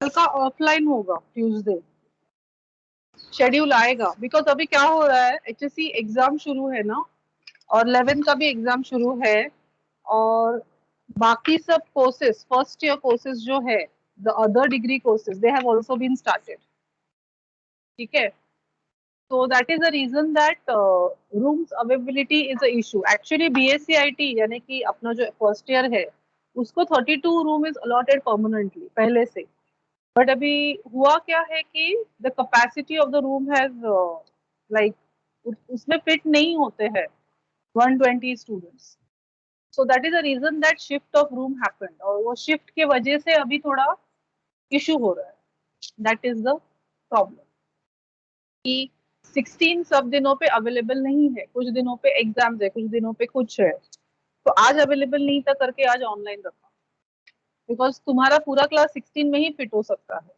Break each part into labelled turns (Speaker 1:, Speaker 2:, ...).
Speaker 1: कल का ऑफलाइन होगा, ट्यूसडे शेड्यूल आएगा, बिकॉज अभी क्या हो रहा है, एचएससी एग्जाम शुरू है ना, और 11 का भी एग्जाम शुरू है, और बाकी सब कोर्सेज, फर्स्ट ईयर कोर्सेज जो है, the other degree courses, they have also been started, ठीक है। So that is the reason that rooms availability is a issue. Actually BSc यानी कि अपना जो फर्स्ट ईयर है उसको 32 रूम इज अलॉटेड परमानेंटली पहले से, बट अभी हुआ क्या है कि the capacity of the room has like उसमें फिट नहीं होते हैं 120 students, so that is the reason that shift of room happened, और वो शिफ्ट के वजह से अभी थोड़ा इशू हो रहा है, दैट इज द प्रॉब्लम कि 16 सब दिनों पे अवेलेबल नहीं है, कुछ दिनों पे एग्जाम्स है, कुछ दिनों पे कुछ है, तो आज अवेलेबल नहीं था करके आज ऑनलाइन रखा, बिकॉज तुम्हारा पूरा क्लास 16 में ही फिट हो सकता है,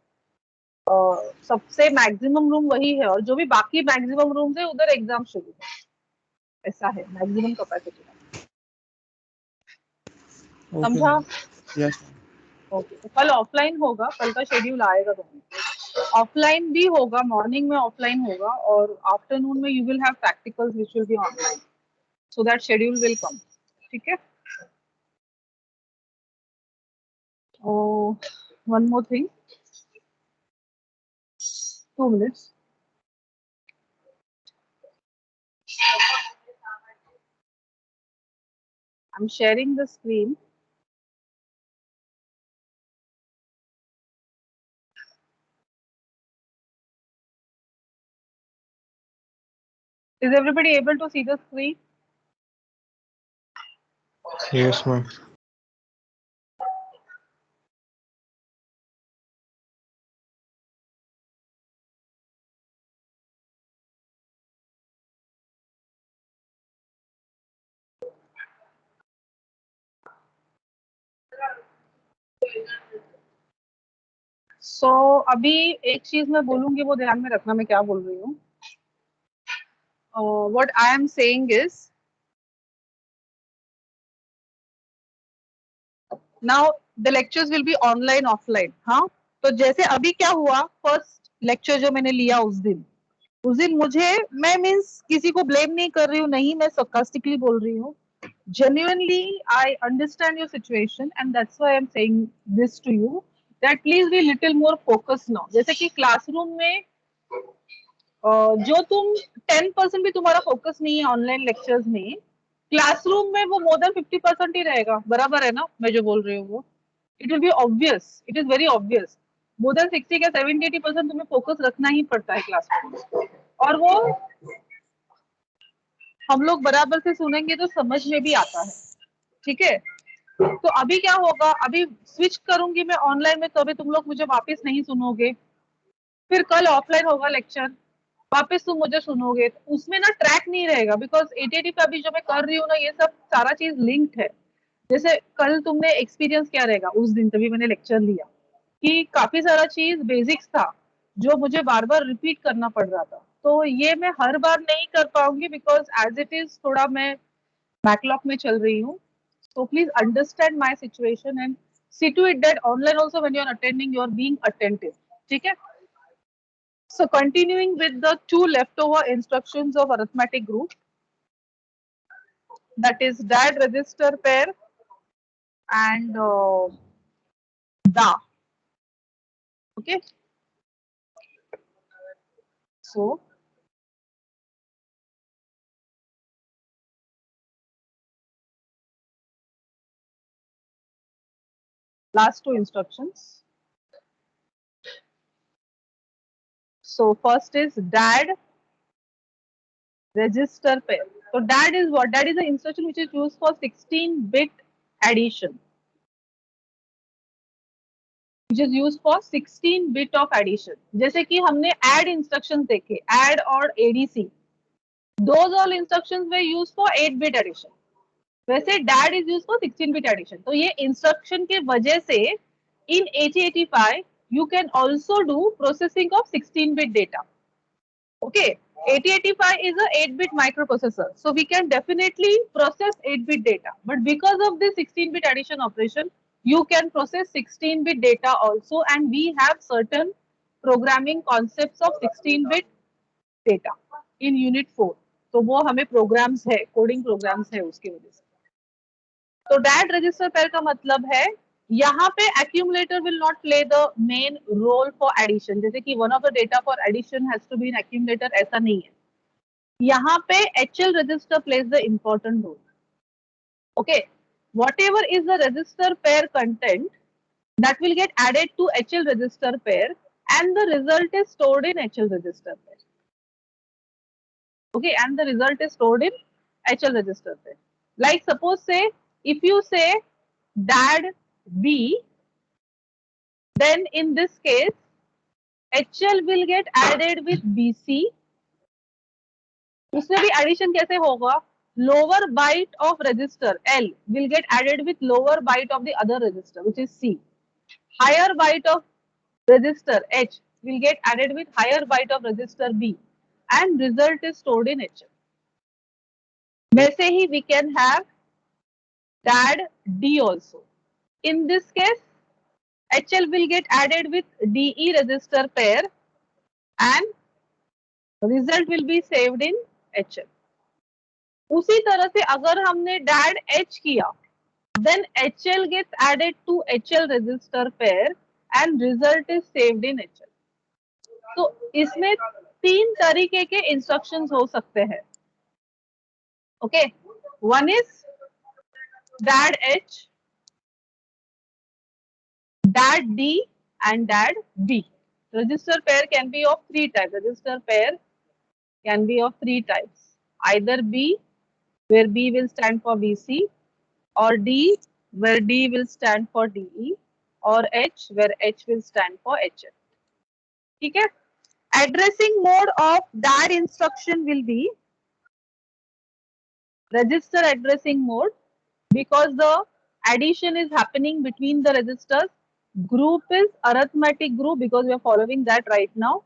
Speaker 1: सबसे मैक्सिमम रूम वही है, और जो भी बाकी मैक्सिमम रूम्स है उधर एग्जाम शुरू है, ऐसा है मैक्सिमम कैपेसिटी। समझा?
Speaker 2: यस।
Speaker 1: ओके, तो कल ऑफलाइन होगा, कल का शेड्यूल आएगा तुम्हें, ऑफलाइन भी होगा, मॉर्निंग में ऑफलाइन होगा, और आफ्टरनून में you will have practicals which will be online, so that schedule will come, ठीक है। Oh, one more thing, 2 minutes. I'm sharing the screen. Is everybody able to see the screen?
Speaker 2: Yes, ma'am.
Speaker 1: So अभी एक चीज मैं बोलूंगी वो ध्यान में रखना, मैं क्या बोल रही हूँ। What I am saying is, now the lectures will be online offline, हाँ। तो जैसे अभी क्या हुआ, फर्स्ट लेक्चर जो मैंने लिया उस दिन मुझे, मैं मीन्स किसी को ब्लेम नहीं कर रही हूँ, नहीं, मैं sarcastically बोल रही हूँ, genuinely I understand your situation and that's why I'm saying this to you, that please be little more focused now। जैसे कि क्लासरूम में जो तुम 10% भी तुम्हारा फोकस नहीं है ऑनलाइन लेक्चर्स में, क्लासरूम में वो मोर देन 50% ही रहेगा, बराबर है ना मैं जो बोल रही हूँ वो, it will be obvious, it is very obvious, more than 60 का 70-80% तुम्हें फोकस रखना ही पड़ता है क्लासरूम में, और वो हम लोग बराबर से सुनेंगे तो समझ में भी आता है, ठीक है। तो अभी क्या होगा, अभी स्विच करूंगी मैं ऑनलाइन में, तो अभी तुम लोग मुझे वापस नहीं सुनोगे, फिर कल ऑफलाइन होगा लेक्चर, वापस तुम मुझे सुनोगे, तो उसमें ना ट्रैक नहीं रहेगा, बिकॉज 80 पे अभी जो मैं कर रही हूँ ना, ये सब सारा चीज लिंक्ड है। जैसे कल तुमने एक्सपीरियंस क्या रहेगा, उस दिन तभी मैंने लेक्चर लिया कि काफी सारा चीज बेसिक्स था जो मुझे बार बार रिपीट करना पड़ रहा था, तो ये मैं हर बार नहीं कर पाऊंगी, बिकॉज एज इट इज थोड़ा मैं बैकलॉग में चल रही हूँ, so please understand my situation and see to it that online also when you are attending you are being attentive, ठीक है। So continuing with the 2 leftover instructions of arithmetic group, that is dad register pair and da, okay। So last 2 instructions, so first is dad register pair, so dad is what, that is the instruction which is used for 16-bit addition, which is used for 16 bit of addition। जैसे कि हमने add instructions देखे, add और adc, those all instructions were used for 8-bit addition, वैसे dad is used for 16-bit addition। तो ये instruction के वजह से in 8085 you can also do processing of 16-bit data, okay। 8085 is a 8-bit microprocessor, so we can definitely process 8-bit data, but because of this 16-bit addition operation You can process 16-bit data also, and we have certain programming concepts of 16-bit data in Unit 4. तो वो हमें programmes है, coding programmes है उसकी वजह से. तो dad register pair का मतलब है यहाँ पे accumulator will not play the main role for addition. जैसे कि one of the data for addition has to be in accumulator, ऐसा नहीं है. यहाँ पे HL register plays the important role. Okay, whatever is the register pair content that will get added to HL register pair and the result is stored in HL register pair. Okay, and the result is stored in HL register pair. Like suppose say, if you say dad B, then in this case, HL will get added with BC. उसमें भी addition कैसे होगा? Lower byte of register L will get added with lower byte of the other register, which is C. Higher byte of register H will get added with higher byte of register B, and result is stored in HL. वैसे ही we can have dad D also. In this case, HL will get added with DE register pair and result will be saved in HL. उसी तरह से अगर हमने dad H किया, then HL gets added to HL register pair and result is saved in HL. तो इसमें 3 तरीके के इंस्ट्रक्शंस हो सकते हैं. Okay, one is dad H, dad D and dad B. Register pair can be of 3 types. Register pair can be of 3 types. Either B, where B will stand for BC, or D, where D will stand for DE, or H, where H will stand for HL. ठीक है? Addressing mode of dad instruction will be register addressing mode, because the addition is happening between the registers. Group is arithmetic group because we are following that right now.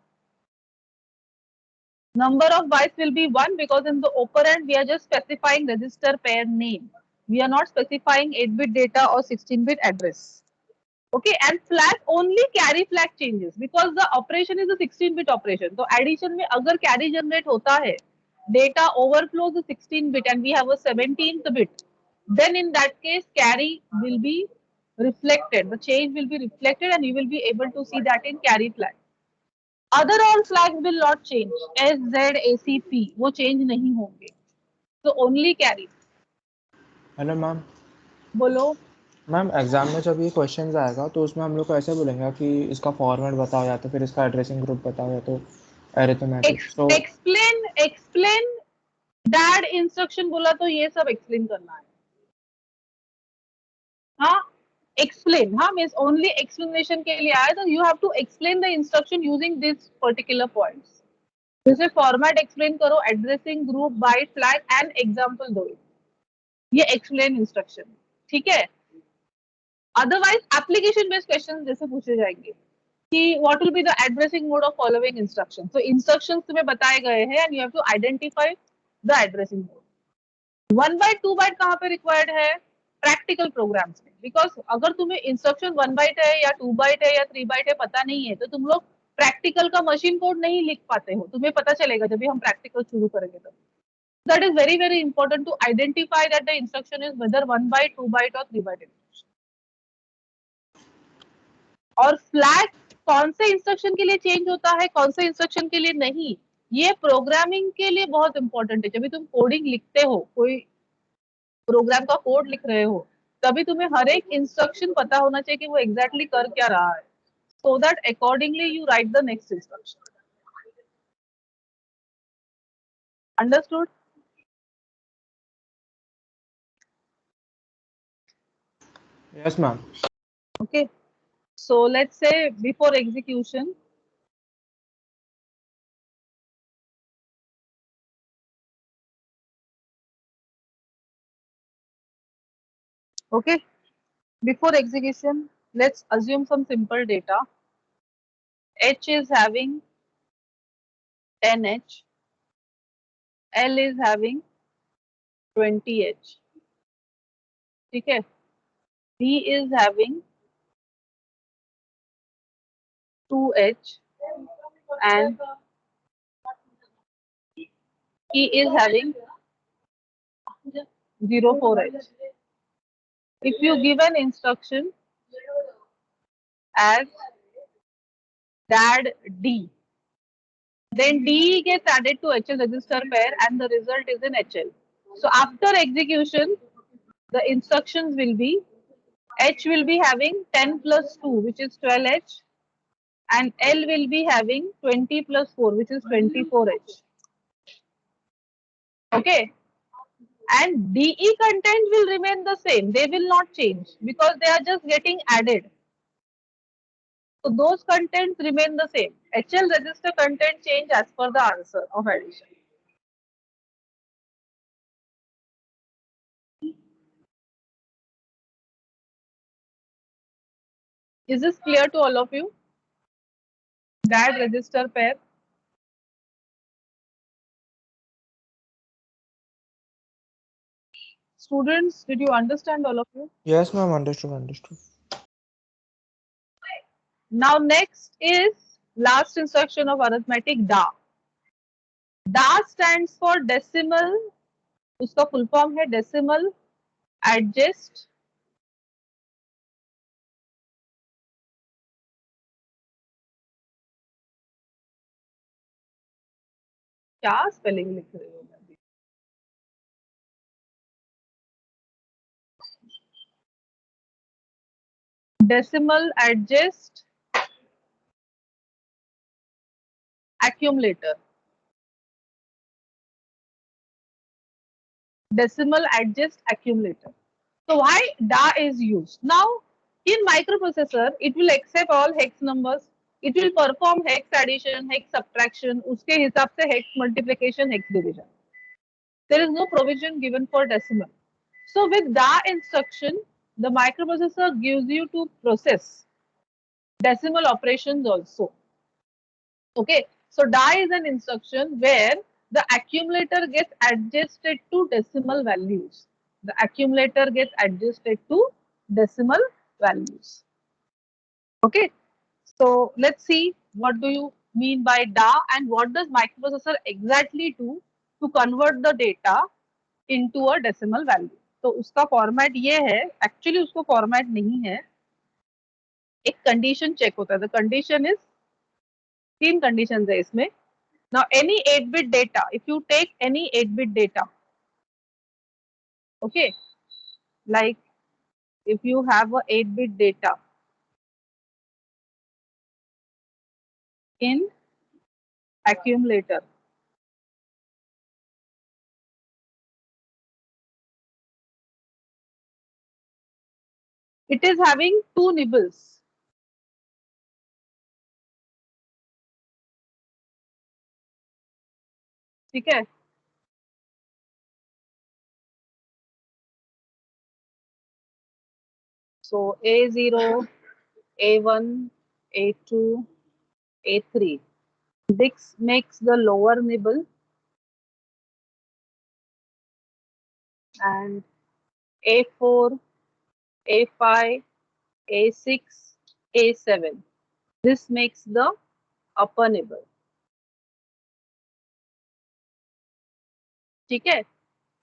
Speaker 1: Number of bytes will be 1 because in the operand we are just specifying register pair name. We are not specifying 8-bit data or 16-bit address. Okay, and flag only carry flag changes because the operation is a 16-bit operation. So addition में अगर carry generate होता है, data overflows the 16-bit and we have a 17th bit, then in that case carry will be reflected. The change will be reflected and you will be able to see that in carry flag. Other all flags will not change. S, Z, A, C, P वो change नहीं होंगे. So only carry.
Speaker 2: Hello ma'am.
Speaker 1: बोलो.
Speaker 2: Ma'am exam में जब ये questions आएगा तो उसमें हम लोग को ऐसे बोलेंगे कि इसका फॉर्मेट बताओ या तो फिर इसका एड्रेसिंग ग्रुप बताओ या तो अरिथमेटिक. तो
Speaker 1: explain डैड इंस्ट्रक्शन बोला तो ये सब एक्सप्लेन करना है. हाँ, एक्सप्लेन. हाँ, मीन्स ओनली एक्सप्लेनेशन के लिए आया तो you have to explain the instruction using this particular points. जैसे फॉर्मेट एक्सप्लेन करो, addressing group, byte, flag and example दो. ये एक्सप्लेन इंस्ट्रक्शन. ठीक है. अदरवाइज एप्लीकेशन बेस्ड क्वेश्चन जैसे पूछे जाएंगे कि what will be the addressing mode of following instruction. तो इंस्ट्रक्शंस तुम्हें बताए गए हैं and you have to identify the addressing mode. 1 byte 2 byte कहाँ पे रिक्वायर्ड है? प्रैक्टिकल प्रोग्राम्स में. बिकॉज अगर तुम्हें इंस्ट्रक्शन 1 बाइट है या 2 बाइट है या 3 बाइट है पता नहीं है तो तुम लोग प्रैक्टिकल का मशीन कोड नहीं लिख पाते हो. तुम्हें पता चलेगा जब भी हम प्रैक्टिकल शुरू करेंगे तब. That is very very important to identify that the instruction is whether 1 byte 2 byte और 3 बाइट इंस्ट्रक्शन. और फ्लैग कौन से इंस्ट्रक्शन के लिए चेंज होता है, कौन से इंस्ट्रक्शन के लिए नहीं, ये प्रोग्रामिंग के लिए बहुत इंपॉर्टेंट है. जब भी तुम कोडिंग लिखते हो, कोई प्रोग्राम का कोड लिख रहे हो, तभी तुम्हें हर एक इंस्ट्रक्शन पता होना चाहिए कि वो एग्जैक्टली कर क्या रहा है, so that accordingly you right the next instruction. Understood?
Speaker 2: Yes ma'am.
Speaker 1: Okay, so let's say before execution, okay, before execution let's assume some simple data. H is having 10H, L is having 20H. ठीक है. D is having 2H and E is having 04H. If you give an instruction as DAD D, then D gets added to HL register pair and the result is in HL. So after execution, the instructions will be H will be having 10 plus 2, which is 12H, and L will be having 20 plus 4, which is 24H. Okay. And DE content will remain the same. They will not change because they are just getting added. So those contents remain the same. HL register content change as per the answer of addition. Is this clear to all of you? DAD register pair. Students, did you understand all of you?
Speaker 2: Yes, ma'am. Understood.
Speaker 1: Now next is last instruction of arithmetic, DA. DA stands for decimal. उसका full form है decimal adjust क्या spelling लिख रही हूँ मैं? Decimal adjust accumulator. Decimal adjust accumulator. So why DA is used? Now in microprocessor, it will accept all hex numbers. It will perform hex addition, hex subtraction, उसके हिसाब से hex multiplication, hex division. There is no provision given for decimal. So with DA instruction, the microprocessor gives you to process decimal operations also. Okay, so DA is an instruction where the accumulator gets adjusted to decimal values. The accumulator gets adjusted to decimal values. Okay, so let's see what do you mean by DA and what does microprocessor exactly do to convert the data into a decimal value. तो उसका format ये है, actually उसको format नहीं है, एक condition check होता है. द कंडीशन इज, तीन कंडीशंस है इसमें. Now any 8-bit data, if you take any 8-bit data, okay, like if you have a 8-bit data in accumulator, it is having two nibbles. ठीक है, so A0, A1, A2, A3. This makes the lower nibble and A4, A5, A6, A7. This makes the upper nibble. ठीक है,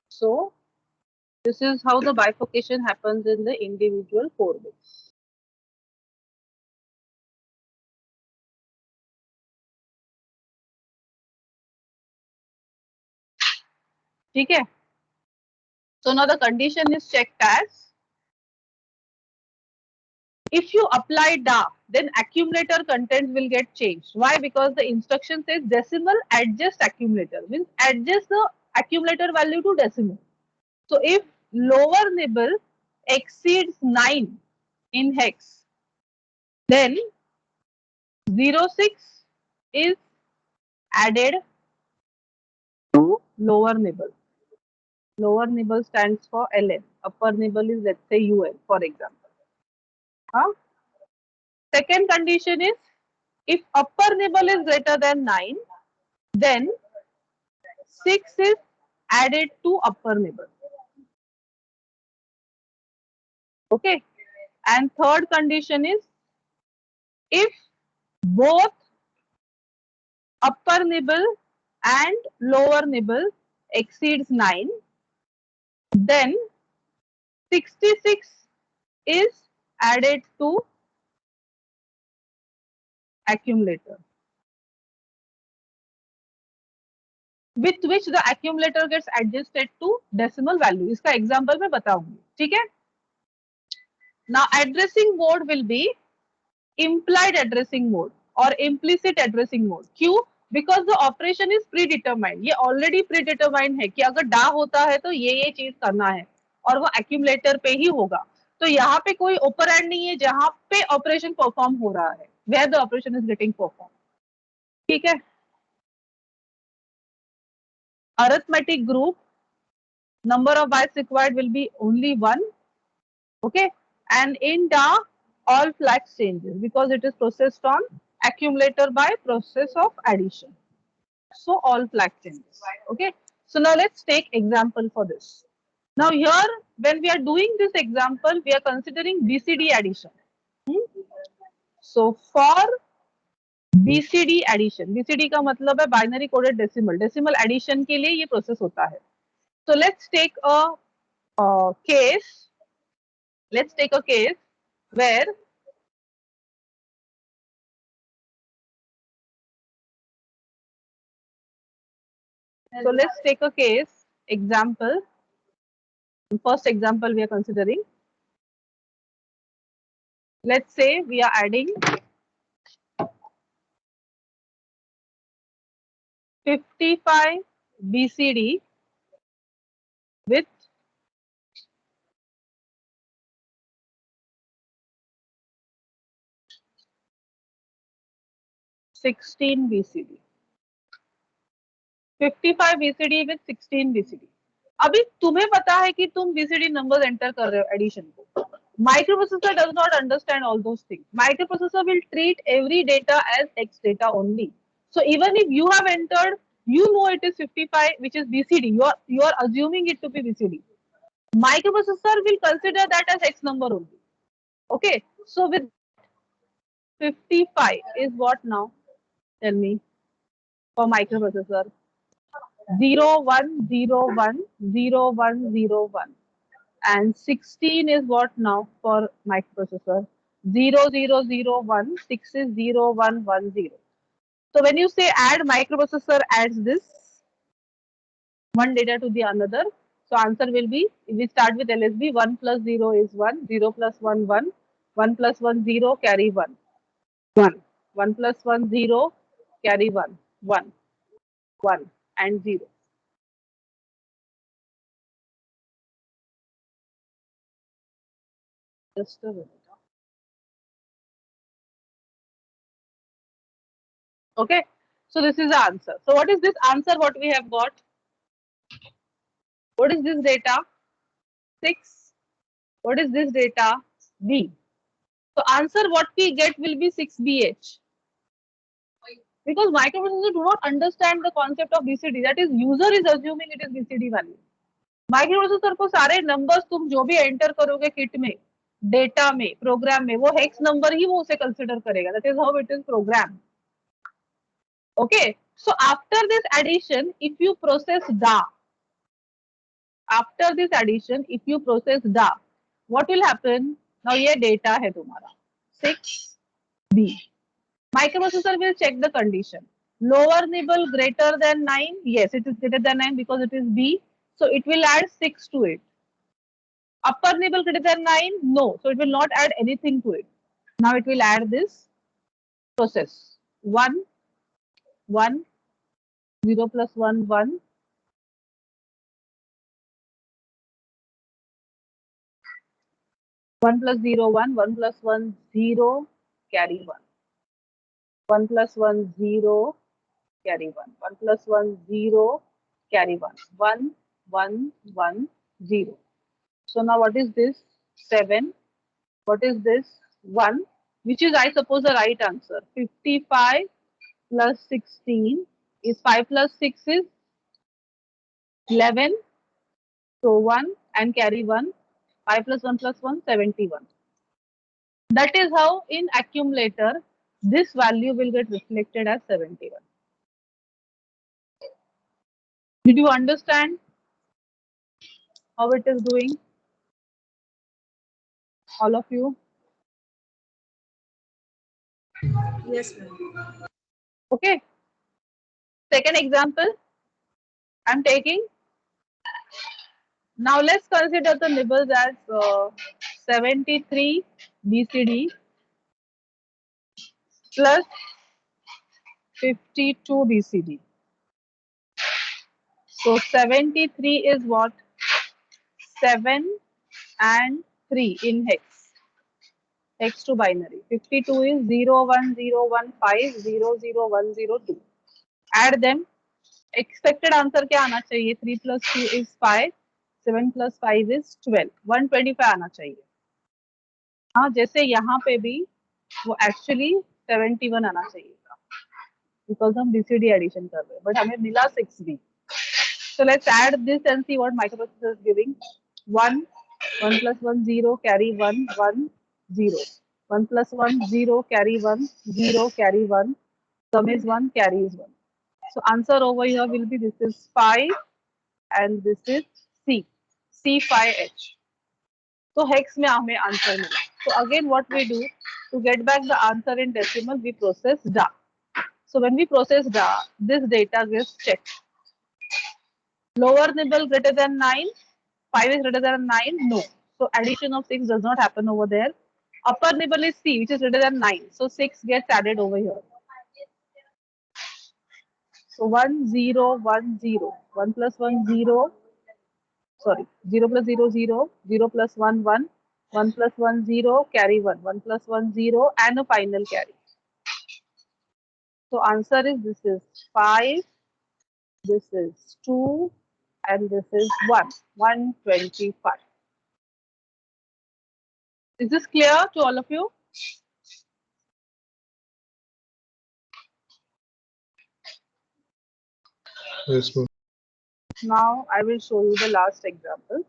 Speaker 1: so this is how the bifurcation happens in the individual 4 bits. ठीक है, so now the condition is checked as, if you apply DA, then accumulator contents will get changed. Why? Because the instruction says decimal adjust accumulator, means adjust the accumulator value to decimal. So if lower nibble exceeds 9 in hex, then 06 is added to lower nibble. Lower nibble stands for LN. Upper nibble is, let's say, UN, for example. Second condition is, if upper nibble is greater than 9, then 6 is added to upper nibble. Okay. And third condition is if both upper nibble and lower nibble exceeds 9, then 66 is added to accumulator, with which the accumulator gets adjusted to decimal value. इसका example मैं बताऊंगी, ठीक है? Now addressing mode will be implied addressing mode or implicit addressing mode. क्यों? Because the operation is predetermined. ये already predetermined है कि अगर डा होता है तो ये चीज करना है और वो accumulator पे ही होगा. तो यहाँ पे कोई operand नहीं है जहाँ पे operation perform हो रहा है, where the operation is getting performed. ठीक है? Arithmetic group, number of bytes required will be only 1. Okay, and in DA all flags changes because it is processed on accumulator by process of addition. So all flag changes. Okay, so now let's take example for this. Now here when we are doing this example, we are considering BCD addition. So for BCD addition, BCD का मतलब है binary coded decimal. Decimal addition के लिए ये process होता है. So let's take a case. Let's take a case where so let's take a case example. First example we are considering. Let's say we are adding 55 BCD with 16 BCD. 55 BCD with 16 BCD. अभी तुम्हें पता है कि तुम BCD numbers enter कर रहे हो addition को. Microprocessor does not understand all those things. Microprocessor will treat every data as X data only. So even if you have entered, you know it is 55, which is BCD. You are assuming it to be BCD. Microprocessor will consider that as X number only. Okay. So with 55 is what now? Tell me for microprocessor. 01010101 and 16 is what now for microprocessor? 0001, 6 is 0110. So when you say add, microprocessor adds this one data to the another. So answer will be, if we start with LSB, 1 plus 0 is 1, 0 plus 1, 1, 1 plus 1, 0, carry 1, 1, 1 plus 1, 0, carry 1, 1, 1 and 0. Just a minute. Okay, so this is the answer. So what is this answer what we have got? What is this data? 6. What is this data? B. So answer what we get will be 6BH. Because microprocessors do not understand the concept of BCD. That is, user is assuming it is BCD value. Microprocessor को सारे numbers तुम जो भी enter करोगे kit में, data में, programme में, वो हेक्स नंबर ही वो उसे कंसिडर करेगा. That is how it is program. Okay, so after this addition, if you process DA, after this addition, if you process DA, what will happen? Now ये data है तुम्हारा 6B. Microprocessor will check the condition. Lower nibble greater than 9. Yes, it is greater than 9 because it is B. So it will add 6 to it. Upper nibble greater than 9. No. So it will not add anything to it. Now it will add this process. 1, 1, 0 plus 1, 1. 1 plus 0, 1, 1 plus 1, 0, carry 1. 1 plus 1, 0, carry 1. 1 plus 1, 0, carry 1. 1, 1, 1, 0. So now what is this? 7. What is this? 1, which is I suppose the right answer. 55 plus 16 is 5 plus 6 is 11. So 1 and carry 1. 5 plus 1 plus 1, 71. That is how in accumulator this value will get reflected as 71. Did you understand how it is doing? All of you?
Speaker 3: Yes, ma'am.
Speaker 1: Okay. Second example I'm taking. Now let's consider the nibbles as 73 BCD plus 52 BCD. So 73 is what? 7 and 3 in hex. Hex to binary. 52 is 01015000102. Add them. Expected answer क्या आना चाहिए? 3 plus 2 is 5. 7 plus 5 is 12. 125 आना चाहिए. हाँ, जैसे यहाँ पे भी वो एक्चुअली 71 आना चाहिए था, बिकॉज हम बीसीडी एडिशन कर रहे हैं, बट हमें मिला 6B. So let's add this and see what microprocessor is giving. 1, 1 plus 1, 0, carry 1, 1, 0. 1 plus 1, 0, carry 1, 0, carry 1. Sum is 1, carry is 1. So answer over here will be this is 5 and this is C. C5H. So hex में हमें answer मिला. So again what we do to get back the answer in decimal, we process DA. So when we process DA, this data gets checked. Lower nibble greater than 9, 5 is greater than 9, no. So addition of 6 does not happen over there. Upper nibble is C, which is greater than 9. So 6 gets added over here. So 1, 0, 1, 0. 1 plus 1, 0. Sorry, 0 plus 0, 0. 0 plus 1, 1. 1 plus 1, 0. Carry 1. 1 plus 1, 0. And a final carry. So answer is this is 5. This is 2. And this is 1. 125. Is this clear to all of you?
Speaker 4: Yes, ma'am.
Speaker 1: Now I will show you the last example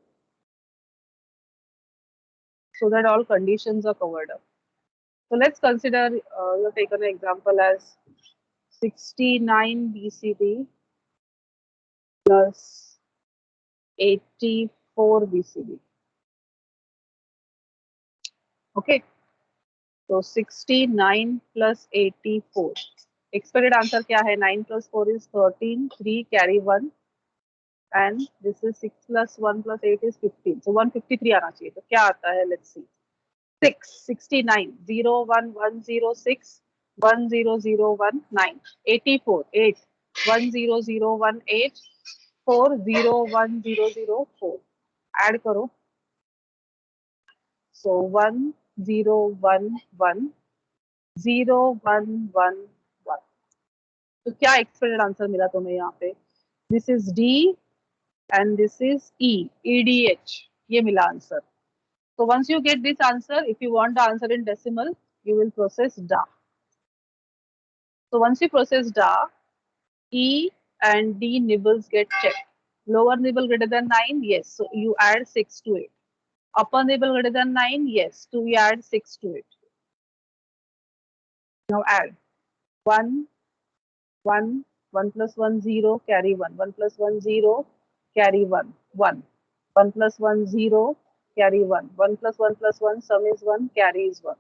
Speaker 1: so that all conditions are covered up. So let's consider, you have taken an example as 69 BCD plus 84 BCD. Okay, so 69 plus 84. Expected answer क्या है? 9 plus 4 is 13, 3 carry 1, and this is 6 plus 1 plus 8 is 15. So 153 आना चाहिए. तो क्या आता है? Let's see. 6, 69, 0, 1, 1, 0, 6, 1, 0, 0, 1, 9, 84, 8, 1, 0, 0, 1, 8, 4, 0, 1, 0, 0, 4. Add करो. So 1, 0, 1, 1, 0, 1, 1, 1. तो क्या एक्सपेक्टेड आंसर मिला तुम्हें यहाँ पे? This is D and this is E, EDH. ये मिला answer. So once you get this answer, if you want the answer in decimal, you will process DA. So once you process DA, E and D nibbles get checked. Lower nibble greater than 9, yes. So you add 6 to it. Upper nibble greater than 9, yes. So we add 6 to it. Now add 1, 1, 1 plus 1, 0, carry 1. 1 plus 1, 0, carry 1, 1. 1 plus 1, 0, carry 1. 1 plus 1, sum is 1, carry is 1.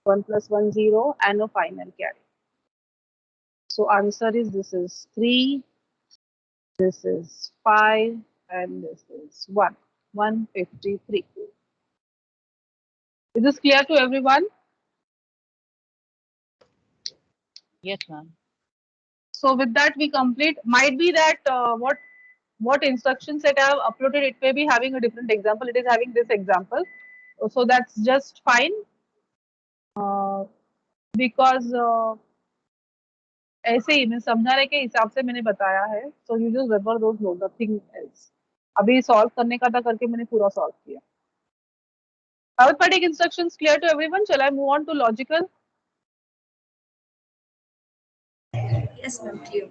Speaker 1: 1 plus 1, 0, and a final carry. So answer is this is 3, this is 5, and this is 1. 153. Is this clear to everyone?
Speaker 3: Yes, ma'am.
Speaker 1: So with that we complete. Might be that what instruction set I have uploaded, it may be having a different example. It is having this example. So that's just fine. Because ऐसे ही मैं समझाने के हिसाब से मैंने बताया है. So you just refer those notes, nothing else. अभी सॉल्व करने का था करके मैंने पूरा सॉल्व किया. Arithmetic instructions clear to everyone? Shall I move on to logical?
Speaker 3: Yes, ma'am. Clear.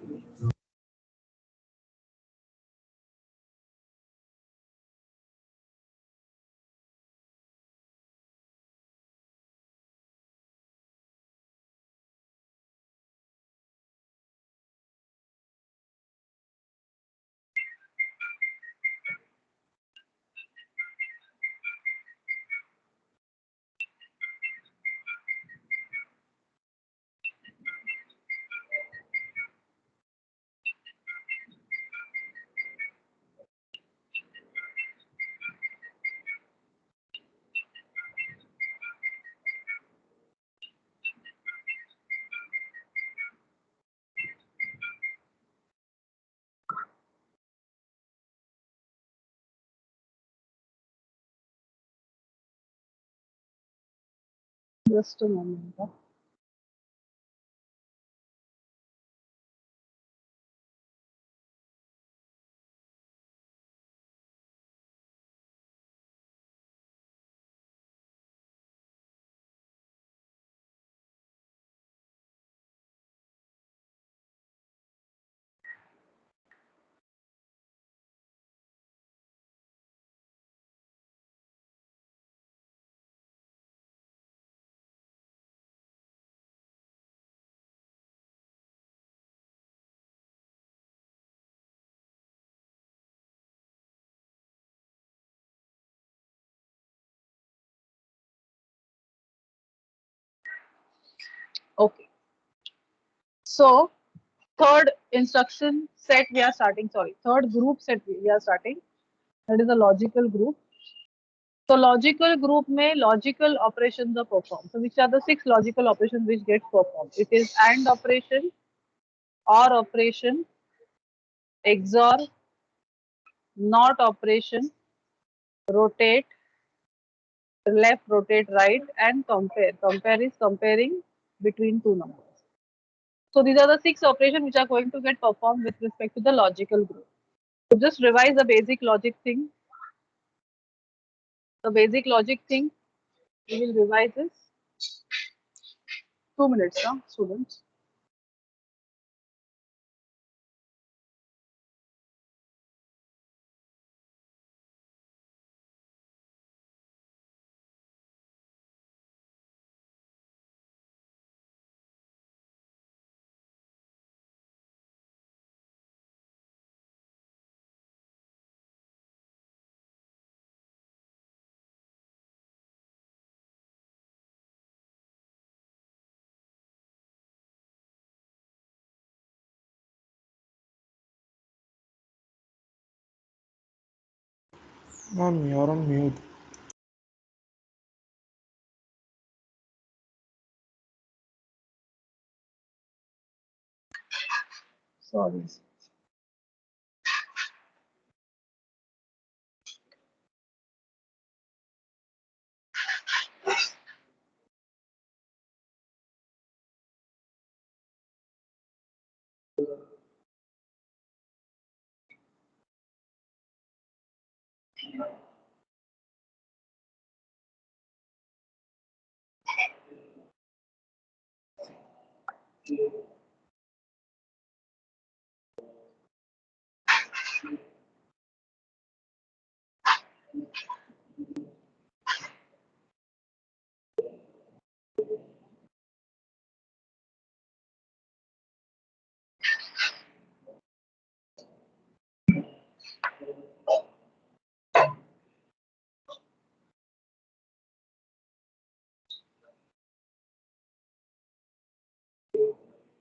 Speaker 1: Just a moment. Okay. So third instruction set we are starting. Sorry, third group set we are starting. That is a logical group. So logical group में logical operations are performed. So which are the 6 logical operations which get performed? It is AND operation, OR operation, XOR, NOT operation, rotate, left, rotate, right, and compare. Compare is comparing between two numbers. So these are the 6 operations which are going to get performed with respect to the logical group. So just revise the basic logic thing. The basic logic thing, we will revise this. 2 minutes, huh, students?
Speaker 2: Mom, you're on mute.
Speaker 1: Sorry.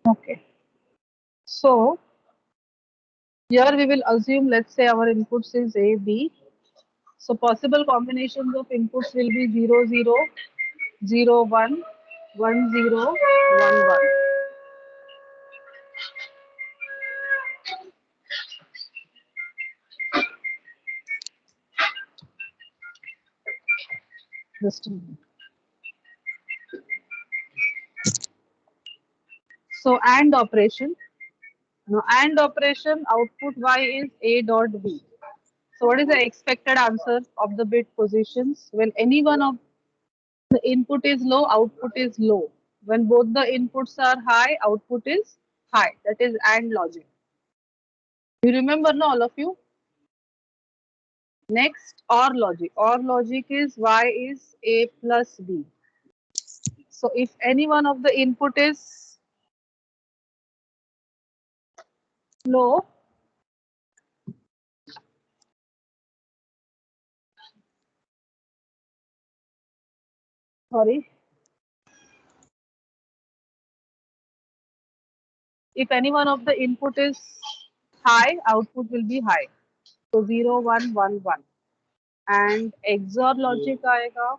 Speaker 1: Okay. So here we will assume, let's say our inputs is A, B. So possible combinations of inputs will be 0, 0, 0, 1, 1, 0, 1, 1. Just a minute. So AND operation. Now AND operation output Y is A dot B. So what is the expected answer of the bit positions? When any one of the input is low, output is low. When both the inputs are high, output is high. That is AND logic. You remember, no, all of you? Next, OR logic. OR logic is Y is A plus B. So if any one of the input is low, sorry, if any one of the input is high, output will be high. So 0, 1, 1, 1. And XOR logic आएगा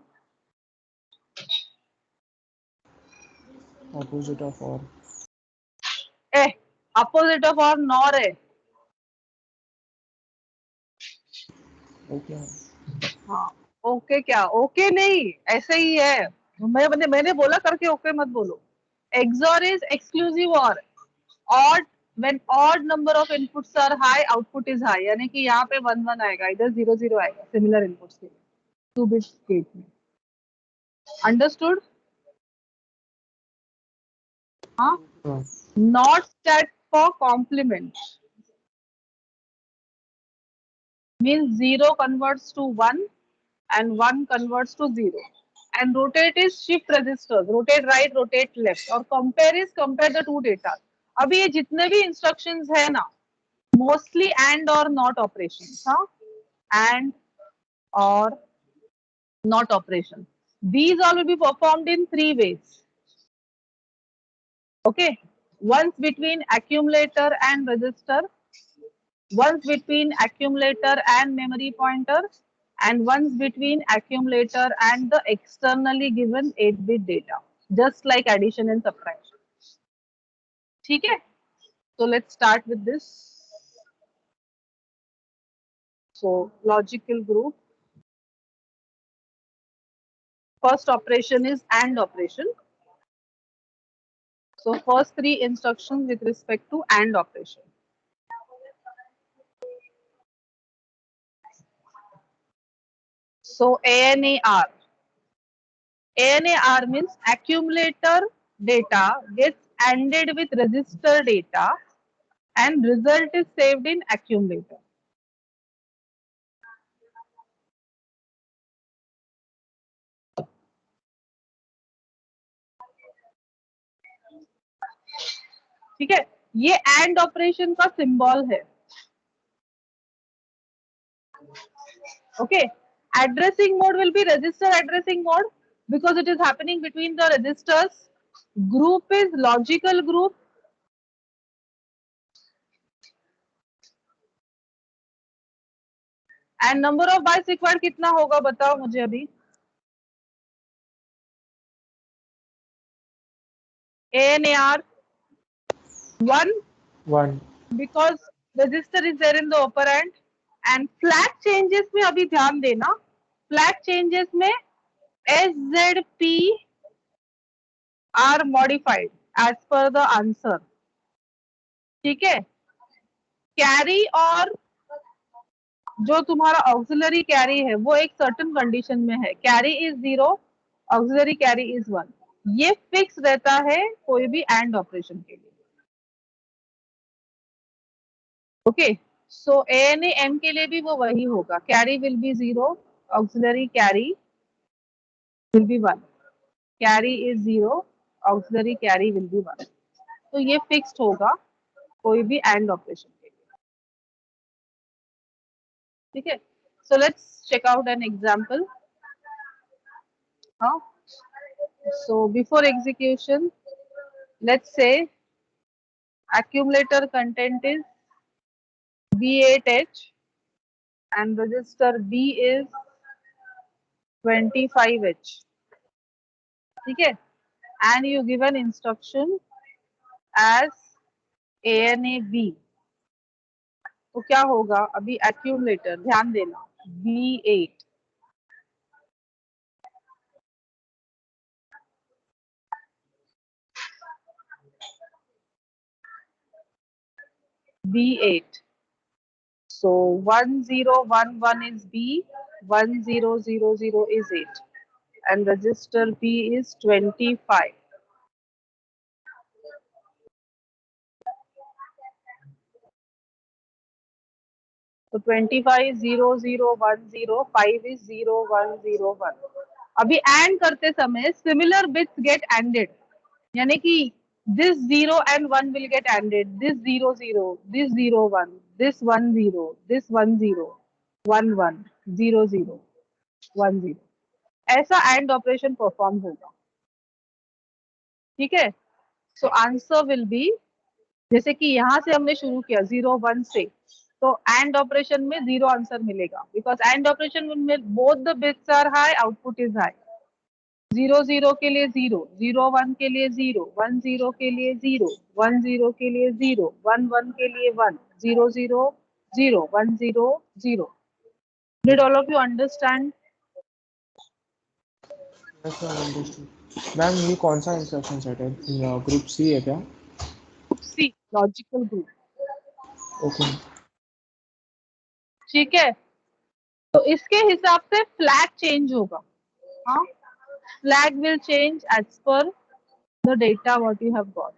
Speaker 2: Opposite of or.
Speaker 1: opposite of OR NOR है.
Speaker 2: Okay.
Speaker 1: हाँ, okay क्या? Okay नहीं, ऐसे ही है. मैंने बोला करके ओके मत बोलो। XOR is exclusive OR. Odd when odd number of inputs are high, output is high. यानी कि यहाँ पे 1 1 आएगा, इधर 0 0 आएगा सिमिलर इनपुट्स के 2 bits गेट में। अंडरस्टूड? हाँ। Not set for complement means 0 converts to 1 and 1 converts to 0. And rotate is shift registers, rotate right, rotate left. और compare is compare the two data. अभी ये जितने भी instructions है ना, mostly and or not operations, हाँ, and or not operation. These all will be performed in 3 ways. Okay, once between accumulator and register, once between accumulator and memory pointer, and once between accumulator and the externally given 8-bit data, just like addition and subtraction. ठीक है? So let's start with this. So logical group. First operation is AND operation. So first 3 instructions with respect to AND operation. So ANAR. ANAR means accumulator data gets ANDed with register data and result is saved in accumulator. ठीक है, ये AND operation का symbol है. Okay, addressing mode will be register addressing mode because it is happening between the registers. Group is logical group. And number of bytes required कितना होगा बताओ मुझे अभी. ANAR 1 because register is there in the operand. And flag changes में अभी ध्यान देना, flag changes में SZP are modified as per the answer. ठीक है, कैरी और जो तुम्हारा ऑक्सिलरी कैरी है वो एक सर्टेन कंडीशन में है. Carry is 0, auxiliary carry is 1. ये फिक्स रहता है कोई भी एंड ऑपरेशन के लिए. ओके, सो ANAM के लिए भी वो वही होगा. Carry will be 0, auxiliary carry will be 1. Carry is 0, auxiliary carry will be 1. तो ये फिक्स्ड होगा कोई भी एंड ऑपरेशन के लिए. ठीक है, so let's check out an example. हाँ, so before execution, let's say accumulator content is B8H and register B is 25H. ठीक है, and you give an instruction as ANAB. तो क्या होगा अभी accumulator, ध्यान देना, B8 B8. So 1011 is B, 1000 is 8, and register B is 25. तो 25 0 0 1 0, 5 is 0 1 0 1. अभी एंड करते समय सिमिलर बिट्स गेट एंडेड, यानी कि this 0 and 1 will get ended, this 0 0, this 0 1, this 1 0, this 1 0, 1 1, 0 0, 1 0. ऐसा एंड ऑपरेशन परफॉर्म होगा. ठीक है, सो आंसर विल बी, जैसे कि यहाँ से हमने शुरू किया 0 1 से, तो एंड ऑपरेशन में 0 आंसर मिलेगा बिकॉज एंड ऑपरेशन में both the bits are high, output is high. 0 0 के लिए 0, 0 1 के लिए 0, 1 0 के लिए 0, 1 0 के लिए 0, 1 1 के लिए 1, 0 0 0, 1 0 0. Did all of you understand?
Speaker 2: Yes, ma'am, understood. Ma'am ये कौन सा इंस्ट्रक्शन सेट है? ग्रुप सी है क्या?
Speaker 1: सी लॉजिकल ग्रुप,
Speaker 2: ओके।
Speaker 1: ठीक है। तो इसके हिसाब से फ्लैग चेंज होगा, हाँ, flag will change as per the data what you have got.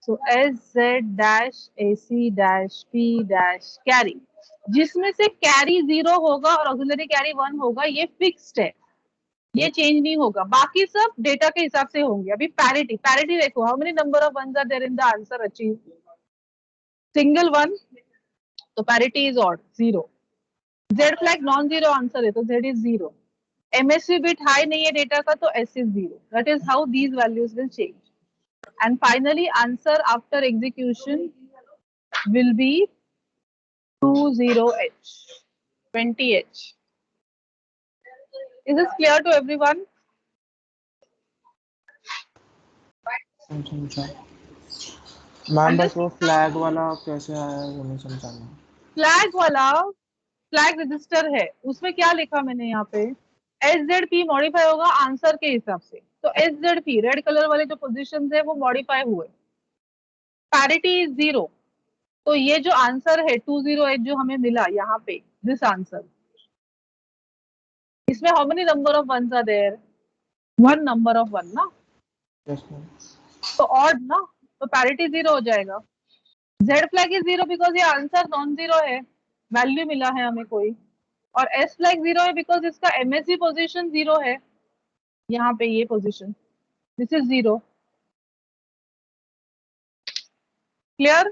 Speaker 1: So SZ-AC-P- carry, जिसमें से कैरी 0 होगा और ऑक्सिलरी कैरी 1 होगा, ये फिक्स्ड है, ये चेंज नहीं होगा। बाकी सब डेटा के हिसाब से होंगे। अभी पैरिटी, पैरिटी देखो, how many number of ones are there in the answer achieve? Single one, तो parity is odd 0। Z flag non zero answer है तो Z is 0। MSB bit high नहीं है डेटा का तो S is 0। That is how these values will change. And finally, answer after execution will be 20H, 20H. Is this clear to everyone?
Speaker 2: समझा। Ma'am बस वो flag वाला कैसे आया है वो नहीं समझाना।
Speaker 1: फ्लैग वाला फ्लैग रजिस्टर है, उसमें क्या लिखा मैंने यहाँ पे, SZP मॉडिफाई होगा आंसर के हिसाब से। तो SZP रेड कलर वाले जो पोजीशन है वो मॉडिफाई हुए। पैरिटी इज 0, तो ये जो आंसर है 20H जो हमें मिला यहाँ पे, दिस आंसर, इसमें how many number of ones are there? 1 number of 1 ना,
Speaker 2: यस मैम।
Speaker 1: तो ऑड ना, तो पैरिटी 0 हो जाएगा। जेड फ्लैग इज 0 बिकॉज ये आंसर नॉन जीरो है, वैल्यू मिला है हमें कोई। और एस फ्लैग 0 है बिकॉज इसका एमएससी पोजीशन 0 है, यहाँ पे ये position, this is 0। Clear?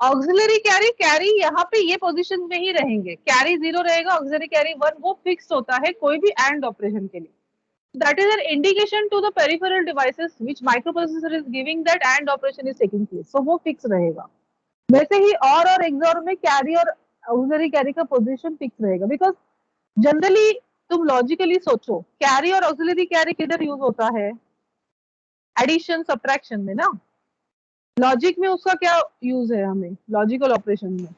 Speaker 1: Auxiliary carry, carry यहाँ पे ये पोजीशन में ही रहेंगे, कैरी 0 रहेगा, ऑक्सिलरी कैरी 1, वो फिक्स होता है कोई भी एंड ऑपरेशन के लिए। That is an indication to the peripheral devices which microprocessor is giving that AND operation is taking place. So वो फिक्स रहेगा। वैसे ही और एक्सॉर में कैरी और ऑक्सिलरी कैरी का पोजीशन फिक्स रहेगा, बिकॉज जनरली तुम लॉजिकली सोचो, कैरी और ऑक्सिलरी कैरी किधर यूज होता है? एडिशन सब्ट्रैक्शन में ना। लॉजिक में उसका क्या यूज है हमें, लॉजिकल ऑपरेशन में,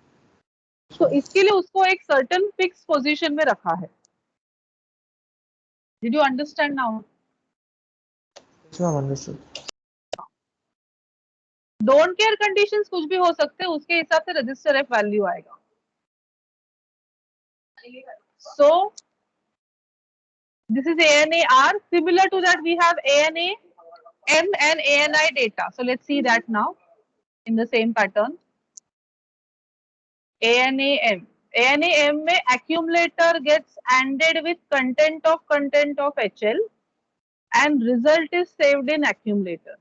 Speaker 1: तो इसके लिए उसको एक सर्टेन फिक्स पोजीशन में रखा है। Did you understand now?
Speaker 2: Yes ma'am, understood.
Speaker 1: Don't care conditions कुछ भी हो सकते हैं, उसके हिसाब से रजिस्टर एफ वैल्यू आएगा। So this is ANA-R. Similar to that, we have ANA-M and ANI data. So let's see that now in the same pattern. ANA-M. ANA-M में accumulator gets ANDed with content of HL and result is saved in accumulator.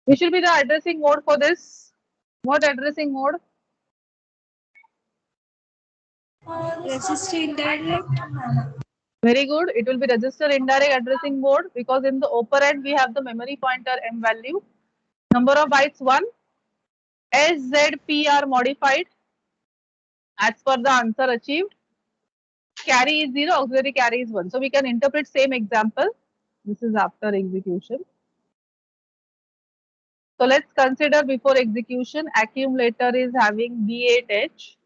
Speaker 1: Which will be the addressing mode for this? What addressing mode?
Speaker 3: Register indirect.
Speaker 1: Very good. It will be register indirect addressing mode because in the operand we have the memory pointer M value. Number of bytes 1. SZP are modified as per the answer achieved. Carry is 0, auxiliary carry is 1. So we can interpret same example. This is after execution. So let's consider before execution, accumulator is having B8H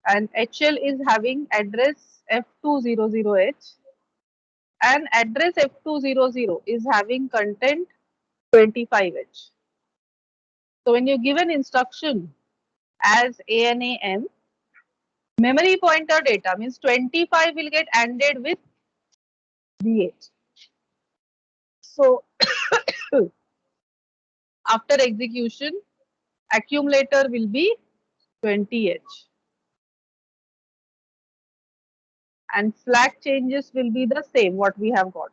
Speaker 1: and HL is having address F200H and address F200 is having content 25H. So when you give an instruction as ANAM, memory pointer data means 25 will get ANDed with B8. So after execution, accumulator will be 20H and flag changes will be the same what we have got.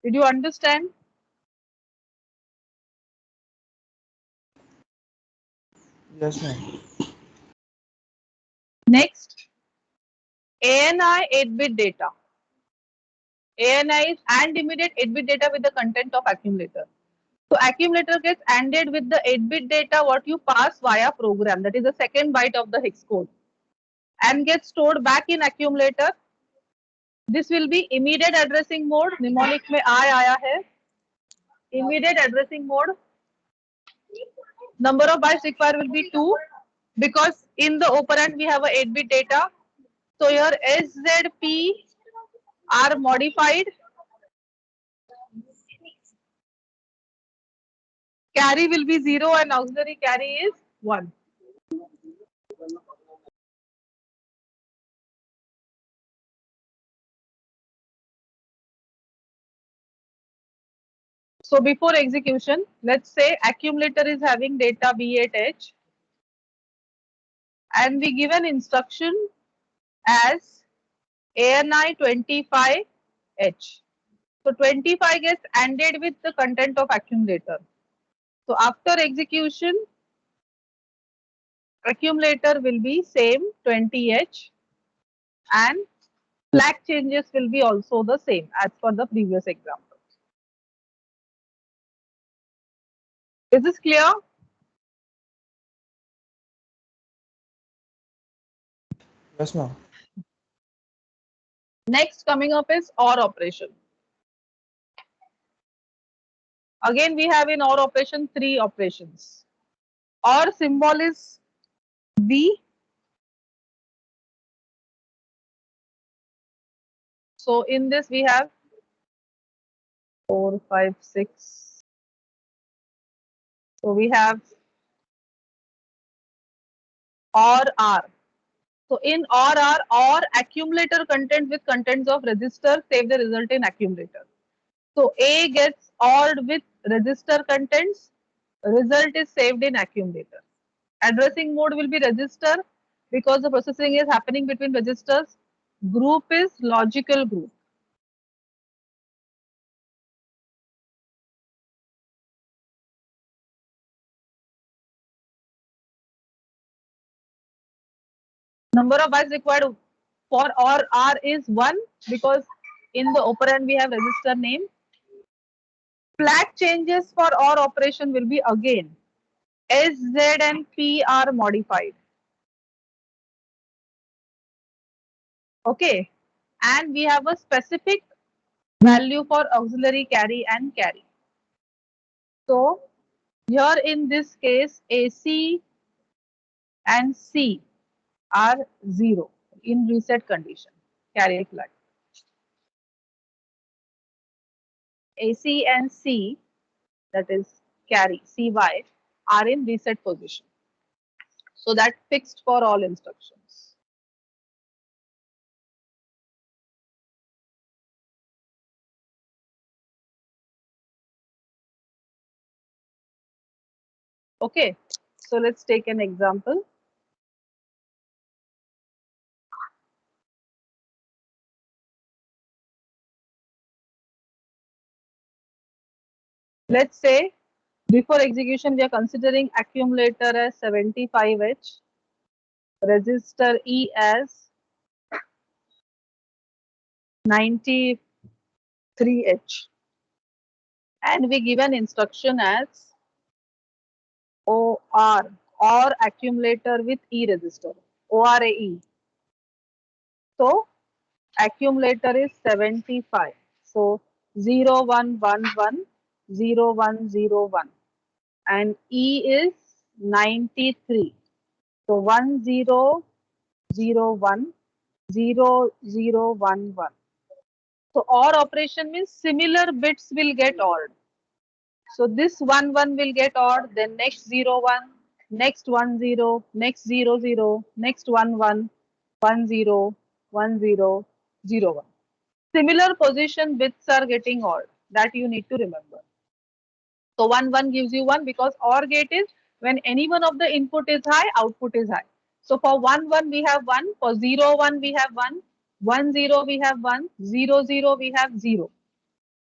Speaker 1: Did you understand?
Speaker 2: Yes ma'am.
Speaker 1: Next, ANI 8-bit data. ANI is AND immediate 8-bit data with the content of accumulator. So accumulator gets ANDed with the 8-bit data what you pass via program, that is the second byte of the hex code, and gets stored back in accumulator This will be immediate addressing mode. Mnemonic में I आया है. Immediate addressing mode. Number of bytes required will be 2 because in the operand we have a 8-bit data. So your SZP are modified. Carry will be 0 and auxiliary carry is 1. So before execution, let's say accumulator is having data B8H and we give an instruction as ANI 25H. So 25 gets ANDed with the content of accumulator. So after execution, accumulator will be same 20H and flag changes will be also the same as per the previous example. Is this clear?
Speaker 2: Yes, ma'am.
Speaker 1: Next coming up is OR operation. Again, we have in OR operation 3 operations. OR symbol is V. So in this we have 4, 5, 6. So we have OR R. So in OR R, OR accumulator content with contents of register save the result in accumulator. So A gets ORed with register contents, result is saved in accumulator. Addressing mode will be register because the processing is happening between registers. Group is logical group. Number of bytes required for OR R is 1 because in the operand we have register name. Flag changes for OR operation will be again S, Z and P are modified. Okay, and we have a specific value for auxiliary carry and carry. So here in this case AC and C are 0 in reset condition, carry flag. AC and C, that is carry CY, are in reset position. So that fixed for all instructions. Okay, so let's take an example. Let's say before execution we are considering accumulator as 75H, register E as 93H, and we give an instruction as OR or accumulator with E register, ORAE. So accumulator is 75. So 0111 0101 and E is 93. So 1001 0011. So OR operation means similar bits will get ORed. So this 1 1 will get ORed, then next 0 1, next 1 0, next 0 0, next 1 1, 1 0, 1 0, 0 1. Similar position bits are getting ORed. That you need to remember. So 1 1 gives you 1 because OR gate is when any one of the input is high, output is high. So for 1 1 we have 1, for 0 1 we have 1, 1 0 we have 1, 0 0 we have 0.